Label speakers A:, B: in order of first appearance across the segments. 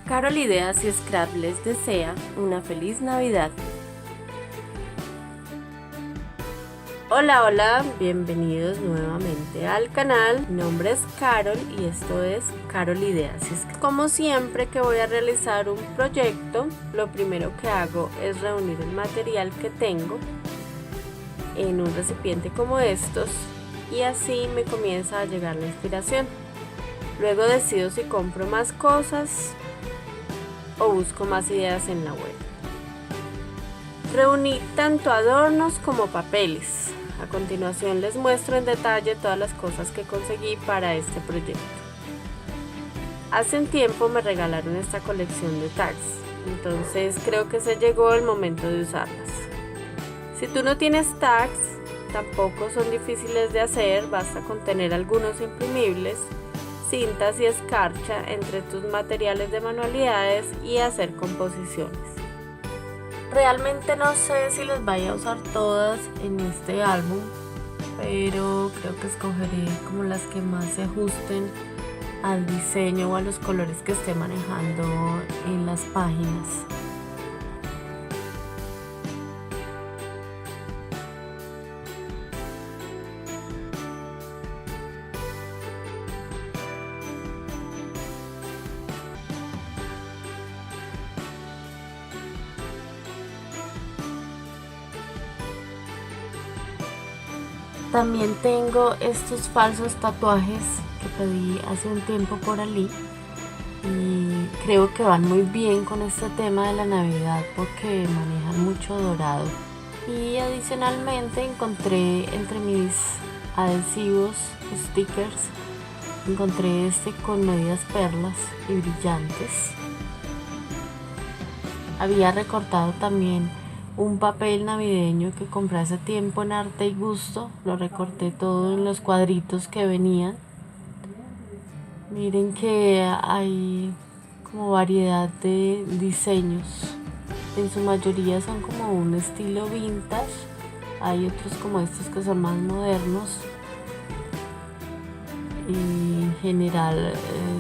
A: Carol Ideas y Scrap les desea una feliz Navidad. Hola, bienvenidos nuevamente al canal. Mi nombre es Carol y esto es Carol Ideas. Como siempre que voy a realizar un proyecto, lo primero que hago es reunir el material que tengo en un recipiente como estos y así me comienza a llegar la inspiración. Luego decido si compro más cosas o busco más ideas en la web. Reuní tanto adornos como papeles. A continuación les muestro en detalle todas las cosas que conseguí para este proyecto. Hace un tiempo me regalaron esta colección de tags, entonces creo que se llegó el momento de usarlas. Si tú no tienes tags, tampoco son difíciles de hacer, basta con tener algunos imprimibles, cintas y escarcha entre tus materiales de manualidades y hacer composiciones. Realmente no sé si les vaya a usar todas en este álbum, pero creo que escogeré como las que más se ajusten al diseño o a los colores que esté manejando en las páginas. También tengo estos falsos tatuajes que pedí hace un tiempo por Ali y creo que van muy bien con este tema de la Navidad porque manejan mucho dorado. Y adicionalmente encontré entre mis adhesivos, stickers, encontré este con medias perlas y brillantes. Había recortado también un papel navideño que compré hace tiempo en Arte y Gusto, lo recorté todo en los cuadritos que venían. Miren que hay como variedad de diseños, en su mayoría son como un estilo vintage, hay otros como estos que son más modernos y en general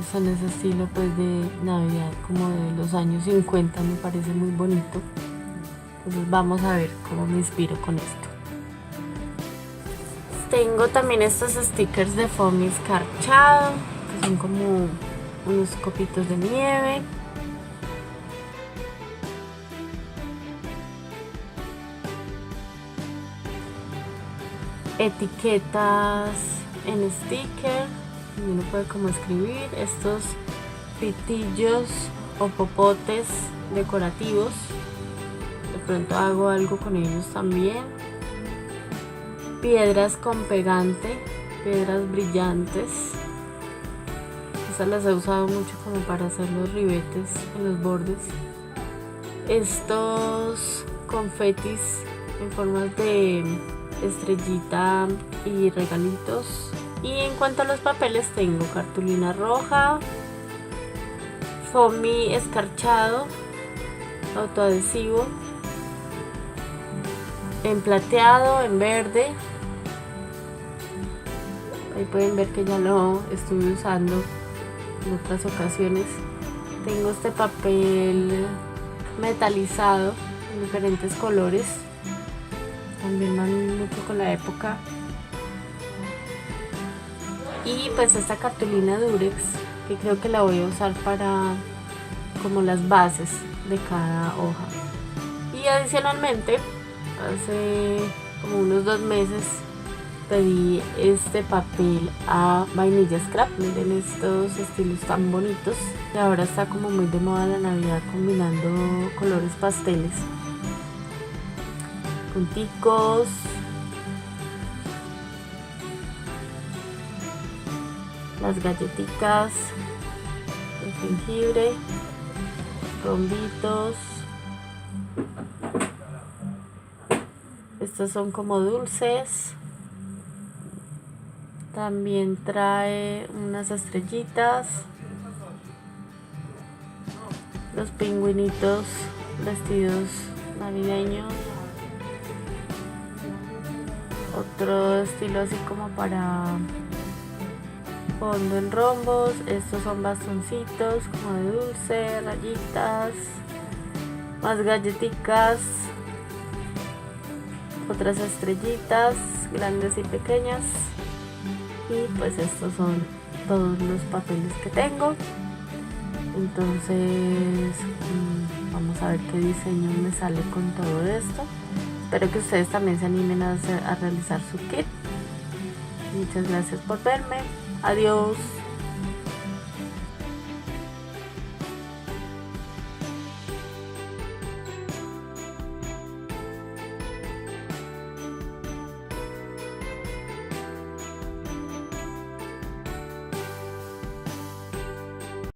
A: son ese estilo pues de Navidad como de los años 50, me parece muy bonito. Entonces vamos a ver cómo me inspiro con esto. Tengo también estos stickers de foamy escarchado, que son como unos copitos de nieve. Etiquetas en sticker, uno puede como escribir estos pitillos o popotes decorativos. De pronto hago algo con ellos también. Piedras con pegante, piedras brillantes. Estas las he usado mucho como para hacer los ribetes en los bordes. Estos confetis en formas de estrellita y regalitos. Y en cuanto a los papeles tengo cartulina roja, foamy escarchado, autoadhesivo, en plateado, en verde. Ahí pueden ver que ya lo estuve usando en otras ocasiones. Tengo este papel metalizado en diferentes colores, también van mucho con la época. Y pues esta cartulina Durex, que creo que la voy a usar para como las bases de cada hoja. Y adicionalmente hace como unos 2 meses pedí este papel a Vainilla Scrap. Miren estos estilos tan bonitos, y ahora está como muy de moda la Navidad combinando colores pasteles, punticos, las galletitas, el jengibre, rombitos. Estos son como dulces. También trae unas estrellitas, los pingüinitos vestidos navideños, otro estilo así como para fondo en rombos. Estos son bastoncitos como de dulce, rayitas, más galletitas, otras estrellitas grandes y pequeñas. Y pues estos son todos los papeles que tengo. Entonces vamos a ver qué diseño me sale con todo esto. Espero que ustedes también se animen a realizar su kit. Muchas gracias por verme. Adiós.